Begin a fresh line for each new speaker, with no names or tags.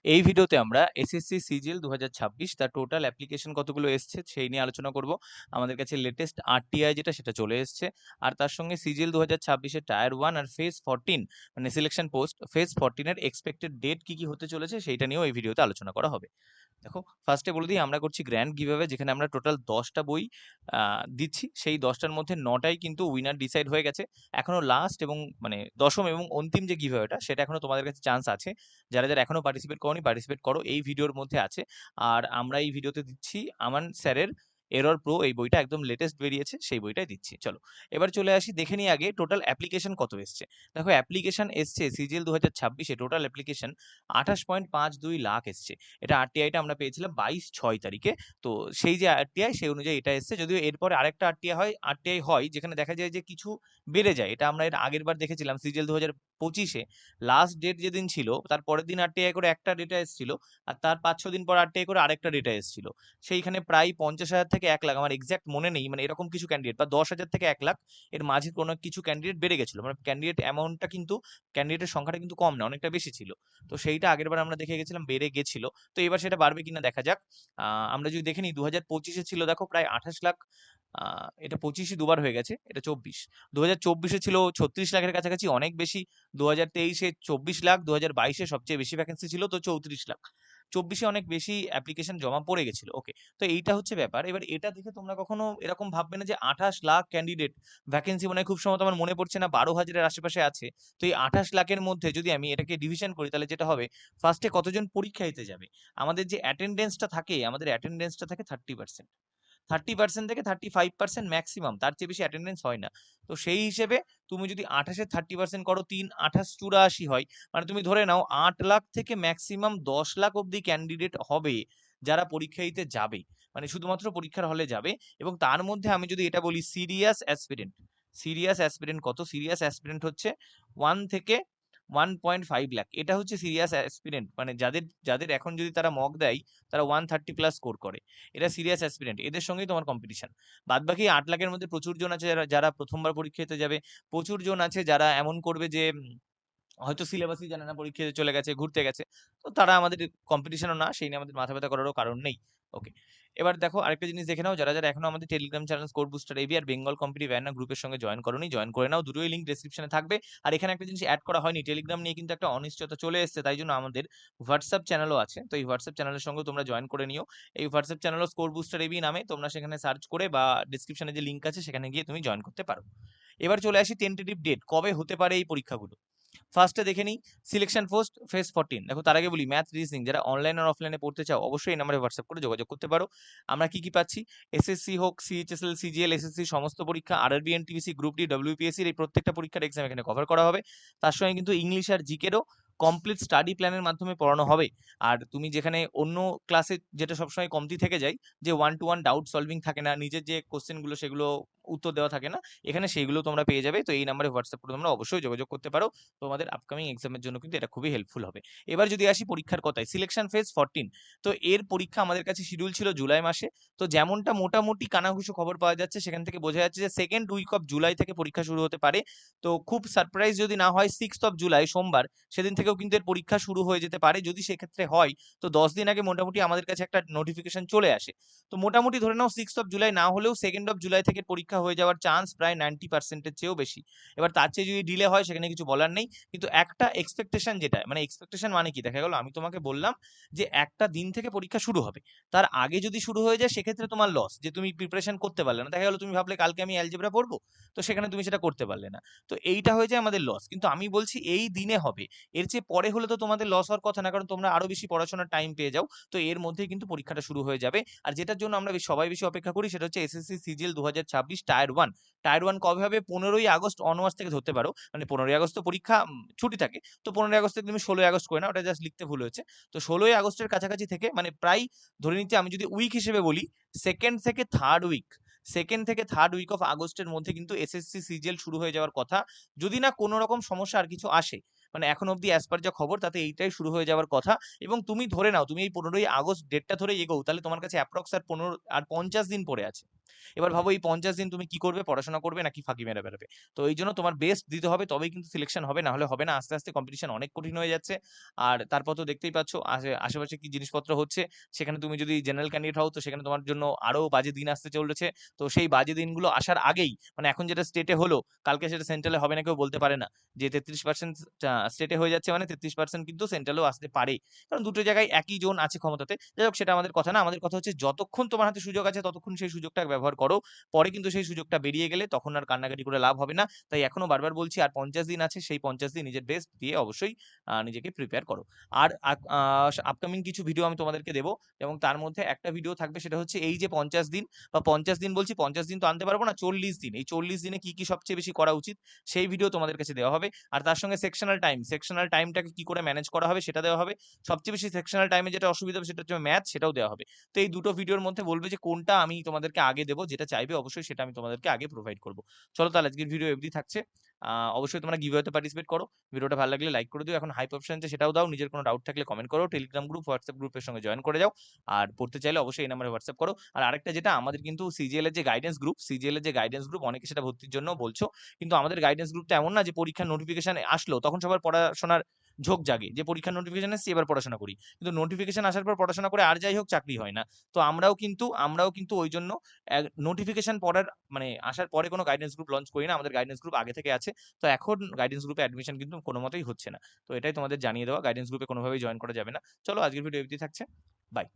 এই ভিডিওতে আমরা এসএসসি সিজিএল 2026 তার টোটাল অ্যাপ্লিকেশন কতগুলো এসছে সেই নিয়ে আলোচনা করব। আমাদের কাছে লেটেস্ট আরটিআই যেটা সেটা চলে এসছে, আর তার সঙ্গে সিজিএল 2026 এর টায়ার 1 আর ফেজ 14 মানে সিলেকশন পোস্ট ফেজ 14 এর এক্সপেক্টেড ডেট কি কি হতে চলেছে সেইটা নিয়েও এই ভিডিওতে আলোচনা করা হবে। দেখো, ফার্স্টে বলে দিই, আমরা করছি গ্র্যান্ড গিভঅ্যাওয়ে, যেখানে আমরা টোটাল 10টা বই দিচ্ছি। সেই 10টার মধ্যে 9টাই কিন্তু উইনার ডিসাইড হয়ে গেছে। এখনো লাস্ট এবং মানে দশম এবং অন্তিম যে গিভঅ্যাওয়েটা সেটা এখনো তোমাদের কাছে চান্স আছে। যারা যারা এখনো পার্টিসিপেট করোনি, পার্টিসিপেট করো, এই ভিডিওর মধ্যে আছে। আর আমরা এই ভিডিওতে দিচ্ছি আমান স্যারের এরর প্রো, এই বইটা একদম লেটেস্ট বেরিয়েছে, সেই বইটাই দিচ্ছি। চলো এবার চলে আসি, দেখে নিই আগে টোটাল অ্যাপ্লিকেশন কত এসছে। দেখো, অ্যাপ্লিকেশন এসছে সিজিএল 2026-এ টোটাল অ্যাপ্লিকেশন 28.52 লাখ এসছে। এটা আরটিআইটা আমরা পেয়েছিলাম 22/6 তারিখে। তো সেই যে আরটিআই সেই অনুযায়ী এটা এসছে, যদিও এরপরে আরেকটা আরটিআই হয় যেখানে দেখা যায় যে কিছু বেড়ে যায়। এটা আমরা এর আগের বার দেখেছিলাম সিজিএল 2025-এ লাস্ট ডেট যেদিন ছিল তার পরের দিন আরটিআই করে একটা ডেটা এসেছিল, আর তার 5-6 দিন পর আরটিআই করে আরেকটা ডেটা এসেছিল। সেইখানে প্রায় 50,000 থেকে 1 লাখ, আমার এক্সাক্ট মনে নেই, মানে এরকম কিছু ক্যান্ডিডেট, বা 10,000 থেকে 1 লাখ এর মাঝে কোনো কিছু ক্যান্ডিডেট বেড়ে গেছিল। মানে ক্যান্ডিডেট অ্যামাউন্টটা কিন্তু, ক্যান্ডিডেটের সংখ্যাটা কিন্তু কম না, অনেকটা বেশি ছিল। তো সেইটা আগের বার আমরা দেখে গেছিলাম বেড়ে গেছিল। তো এবার সেটা বাড়বে কিনা দেখা যাক। আমরা যদি দেখে নিই 2025-এ ছিল দেখো প্রায় 28 লাখ। এটা 25-এ দুবার হয়ে গেছে, এটা 24। 2024-এ ছিল 36 লাখের কাছাকাছি, অনেক বেশি। 2023-এ 24 লাখ, 2022-এ সবচেয়ে বেশি ভ্যাকেন্সি ছিল তো 34 লাখ। 24-এ অনেক বেশি অ্যাপ্লিকেশন জমা পড়ে গেছিল। ওকে, তো এইটা হচ্ছে ব্যাপার। এবার এটা দেখে তোমরা কখনো এরকম ভাববে না যে 28 লাখ ক্যান্ডিডেট, ভ্যাকেন্সি মনে হয় খুব সম্ভবত আমার মনে পড়ছে না 12,000-এর আশেপাশে আছে। তো এই 28 লাখের মধ্যে যদি আমি এটাকে ডিভিশন করি তাহলে যেটা হবে, ফার্স্টে কতজন পরীক্ষা দিতে যাবে। আমাদের যে অ্যাটেন্ডেন্সটা থাকে, আমাদের অ্যাটেন্ডেন্সটা থাকে 30%। 30% থেকে 35% ম্যাক্সিমাম, তার চেয়ে বেশি অ্যাটেন্ডেন্স হয় না। তো সেই হিসেবে তুমি যদি 28-এর 30% করো, 3 × 8 = 84 হয়। মানে তুমি ধরে নাও 8 লাখ থেকে ম্যাক্সিমাম 10 লাখ অব্দি ক্যান্ডিডেট হবে যারা পরীক্ষা দিতে যাবে, মানে শুধুমাত্র পরীক্ষার হলে যাবে। এবং তার মধ্যে আমি যদি এটা বলি সিরিয়াস অ্যাসপিরেন্ট, সিরিয়াস অ্যাসপিরেন্ট কত, সিরিয়াস অ্যাসপিরেন্ট হচ্ছে 1 থেকে 1.5 লাখ। এটা হচ্ছে সিরিয়াস অ্যাসপিরেন্ট, মানে যাদের যাদের এখন যদি তারা মক দেয় তারা 130+ স্কোর করে, এটা সিরিয়াস অ্যাসপিরেন্ট। এদের সঙ্গেই তোমার কম্পিটিশন। বাদ বাকি 8 লাখের মধ্যে প্রচুর জন আছে যারা যারা প্রথমবার পরীক্ষা দিতে যাবে। প্রচুর জন আছে যারা এমন করবে যে হয়তো সিলেবাসই জানে না, পরীক্ষা দিতে চলে গেছে, ঘুরতে গেছে। তো তারা আমাদের কম্পিটিশনও না, সেই নিয়ে আমাদের মাথা ব্যথা করারও কারণ নেই। ওকে, এবার দেখো আরেকটা জিনিস দেখে নাও, যারা যারা এখনো আমাদের Telegram channel score booster AB আর বেঙ্গল কম্পিটিটিভ অ্যানার গ্রুপের সঙ্গে জয়েন করোনি, জয়েন করে নাও। দুটোই লিঙ্ক ডেসক্রিপশনে থাকবে। আর এখানে একটা জিনিস অ্যাড করা হয়নি, টেলিগ্রাম নিয়ে কিন্তু একটা অনিশ্চয়তা চলে এসেছে, তাই জন্য আমাদের হোয়াটসঅ্যাপ চ্যানেলও আছে। তো এই হোয়াটসঅ্যাপ চ্যানেলের সঙ্গে তোমরা জয়েন করে নিও। এই হোয়াটসঅ্যাপ চ্যানেলও স্কোর বুস্টার এবি নামে, তোমরা সেখানে সার্চ করে বা ডেসক্রিপশনে যে লিঙ্ক আছে সেখানে গিয়ে তুমি জয়েন করতে পারো। এবার চলে আসি টেন্টেটিভ ডেট, কবে হতে পারে এই পরীক্ষাগুলো। ফার্স্টে দেখে নিই সিলেকশন পোস্ট ফেজ 14। দেখো, তার আগে বলি ম্যাথ রিজনিং যারা অনলাইন আর অফলাইনে পড়তে চাও অবশ্যই এই নাম্বারে হোয়াটসঅ্যাপ করে যোগাযোগ করতে পারো। আমরা কি কি পাচ্ছি, এসএসসি হোক, সিএইচএসএল, সিজিএল, এসএসসি সমস্ত পরীক্ষা, RRB, NTPC, group D, WPSC এর এই প্রত্যেকটা পরীক্ষার এক্সাম এখানে কভার করা হবে। তার সঙ্গে কিন্তু ইংলিশ আর জিকেরও কমপ্লিট স্টাডি প্ল্যানের মাধ্যমে পড়ানো হবে। আর তুমি যেখানে অন্য ক্লাসে যেটা সবসময় কমতি থেকে যায়, যে 1-to-1 ডাউট সলভিং থাকে না, নিজের যে কোশ্চেনগুলো সেগুলো উত্তর দেওয়া থাকে না, এখানে সেইগুলো তোমরা পেয়ে যাবে। তো এই নাম্বারে হোয়াটসঅ্যাপ করে তোমরা অবশ্যই যোগাযোগ করতে পারো। তোমাদের আপকামিং এক্সামের জন্য কিন্তু এটা খুবই হেল্পফুল হবে। এবার যদি আসি পরীক্ষার কথায়, সিলেকশন ফেজ 14, তো এর পরীক্ষা আমাদের কাছে শিডিউল ছিল জুলাই মাসে। তো যেমনটা মোটামুটি কানাঘুষো খবর পাওয়া যাচ্ছে সেখান থেকে বোঝা যাচ্ছে যে সেকেন্ড উইক অফ জুলাই থেকে পরীক্ষা শুরু হতে পারে। তো খুব সারপ্রাইজ যদি না হয় 6 জুলাই সোমবার, সেদিন থেকেও কিন্তু এর পরীক্ষা শুরু হয়ে যেতে পারে। যদি সেক্ষেত্রে হয় তো 10 দিন আগে মোটামুটি আমাদের কাছে একটা নোটিফিকেশন চলে আসে। তো মোটামুটি ধরে নাও 6 জুলাই না হলেও 2 জুলাই থেকে পরীক্ষা হয়ে যাওয়ার চান্স প্রায় 90%-এর চেয়েও বেশি। এবার তার চেয়ে যদি ডিলে হয় সেখানে কিছু বলার নেই। কিন্তু একটা এক্সপেকটেশন, যেটা মানে এক্সপেকটেশন মানে কি, দেখা গেল আমি তোমাকে বললাম যে একটা দিন থেকে পরীক্ষা শুরু হবে, তার আগে যদি শুরু হয়ে যায় সেক্ষেত্রে তোমার লস, যে তুমি প্রিপারেশন করতে পারলে না। দেখা গেল তুমি ভাবলে কালকে আমি অ্যালজেব্রা পড়বো, তো সেখানে তুমি সেটা করতে পারলে না। তো এইটা হয়ে যায় আমাদের লস। কিন্তু আমি বলছি এই দিনে হবে, এর চেয়ে পরে হলে তো তোমাদের লস হওয়ার কথা না, কারণ তোমরা আরো বেশি পড়াশোনার টাইম পেয়ে যাও। তো এর মধ্যেই কিন্তু পরীক্ষাটা শুরু হয়ে যাবে। আর যেটার জন্য আমরা সবাই বেশি অপেক্ষা করি সেটা হচ্ছে এসএসসি সিজিএল 2026 টায়ার 1। টায়ার 1 কবে হবে, 15ই আগস্ট অনওয়ার্স থেকে ধরতে পারো। মানে 15ই আগস্ট তো পরীক্ষা ছুটি থাকে, তো 15ই আগস্ট থেকে তুমি 16ই আগস্ট করে না, ওটা জাস্ট লিখতে ভুল হয়েছে। তো 16ই আগস্টের কাছাকাছি থেকে, মানে প্রায় ধরে নিচ্ছি, আমি যদি উইক হিসেবে বলি, সেকেন্ড থেকে থার্ড উইক অফ আগস্টের মধ্যে কিন্তু এসএসসি সিজিএল শুরু হয়ে যাওয়ার কথা, যদি না কোনো রকম সমস্যা আর কিছু আসে। মানে এখন অবধি অ্যাজ পার যা খবর তাতে এইটাই শুরু হয়ে যাওয়ার কথা। এবং তুমি ধরে নাও, তুমি এই 15ই আগস্ট ডেটটা ধরে এগোও, তাহলে তোমার কাছে অ্যাপ্রক্স আর 50 দিন পড়ে আছে। এবার ভাবো এই 50 দিন তুমি কি করবে, পড়াশোনা করবে নাকি ফাঁকি মেরে বেড়াবে? তো এই জন্য তোমার বেস্ট দিতে হবে, তবেই কিন্তু সিলেকশন হবে, না হলে হবে না। আস্তে আস্তে কম্পিটিশন অনেক কঠিন হয়ে যাচ্ছে। আর তারপর তো দেখতেই পাচ্ছ আশেপাশে কি জিনিসপত্র হচ্ছে। সেখানে তুমি যদি জেনারেল ক্যান্ডিডেট হও, তো সেখানে তোমার জন্য আরো বাজে দিন আসতে চলেছে। তো সেই বাজে দিনগুলো আসার আগেই, মানে এখন যেটা স্টেটে হলো, কালকে সেটা সেন্ট্রালে হবে না কেউ বলতে পারে না। যে 33% স্টেটে হয়ে যাচ্ছে মানে 33% কিন্তু সেন্ট্রালেও আসতে পারে। কারণ দুটো জায়গায় একই জোন আছে ক্ষমতাতে। যাই হোক, সেটা আমাদের কথা না। আমাদের কথা হচ্ছে যতক্ষণ তোমার হাতে সুযোগ আছে ততক্ষণ সেই সুযোগটা ব্যবহার করো। পরে কিন্তু সেই সুযোগটা বেরিয়ে গেলে তখন আর কান্নাকাটি করে লাভ হবে না। তাই এখনো বারবার বলছি, আর 50 দিন আছে, সেই 50 দিন নিজের বেস্ট দিয়ে অবশ্যই নিজেকে প্রিপেয়ার করো। আর আপকামিং কিছু ভিডিও আমি তোমাদেরকে দেবো, এবং তার মধ্যে একটা ভিডিও থাকবে, সেটা হচ্ছে এই যে 50 দিন, বা 50 দিন বলছি, 50 দিন তো আনতে পারবো না, 40 দিন, এই 40 দিনে কি কি সবচেয়ে বেশি করা উচিত সেই ভিডিও তোমাদের কাছে দেওয়া হবে। আর তার সঙ্গে সেকশনাল টাইমটাকে কি করে ম্যানেজ করা হবে সেটা দেওয়া হবে। সবচেয়ে বেশি সেকশনাল টাইমে যেটা অসুবিধা হবে সেটা হচ্ছে ম্যাথ, সেটাও দেওয়া হবে। তো এই দুটো ভিডিওর মধ্যে বলবে যে কোনটা আমি তোমাদেরকে আগে দেবো, যেটা চাইবে অবশ্যই সেটা আমি তোমাদেরকে আগে প্রোভাইড করবো। চলো তাহলে আজকের ভিডিও এমনি থাকছে। অবশ্যই তোমরা গিভওয়েতে পার্টিসিপেট করো। ভিডিওটা ভালো লাগলে লাইক করে দিও। এখন হাইপ অপশন আছে সেটাও দাও। নিজের কোনো ডাউট থাকলে কমেন্ট করো। টেলিগ্রাম গ্রুপ, হোয়াটসঅ্যাপ গ্রুপের সঙ্গে জয়েন করে যাও। আর পড়তে চাইলে অবশ্যই এই নাম্বারে হোয়াটসঅ্যাপ করো। আর আরেকটা যেটা, আমাদের কিন্তু সিজিএল এর যে গাইডেন্স গ্রুপ, অনেকে সেটা ভর্তির জন্য বলছো, কিন্তু আমাদের গাইডেন্স গ্রুপটা এমন না যে পরীক্ষার নোটিফিকেশন আসলো তখন সবার পড়াশোনার ঝোঁক জাগে, যে পরীক্ষার নোটিফিকেশন এসেছে এবার পড়াশোনা করি। কিন্তু নোটিফিকেশন আসার পর পড়াশোনা করে আর যাই হোক চাকরি হয় না। তো আমরাও কিন্তু ওই জন্য নোটিফিকেশন পড়ার মানে আসার পরে কোনো গাইডেন্স গ্রুপ লঞ্চ করি না। আমাদের গাইডেন্স গ্রুপ আগে থেকে আছে। তো এখন গাইডেন্স গ্রুপে অ্যাডমিশন কিন্তু কোনো মতেই হচ্ছে না। তো এটাই তোমাদের জানিয়ে দেওয়া, গাইডেন্স গ্রুপে কোনোভাবেই জয়েন করা যাবে না। চলো আজকের ভিডিও অবধি থাকছে। বাই।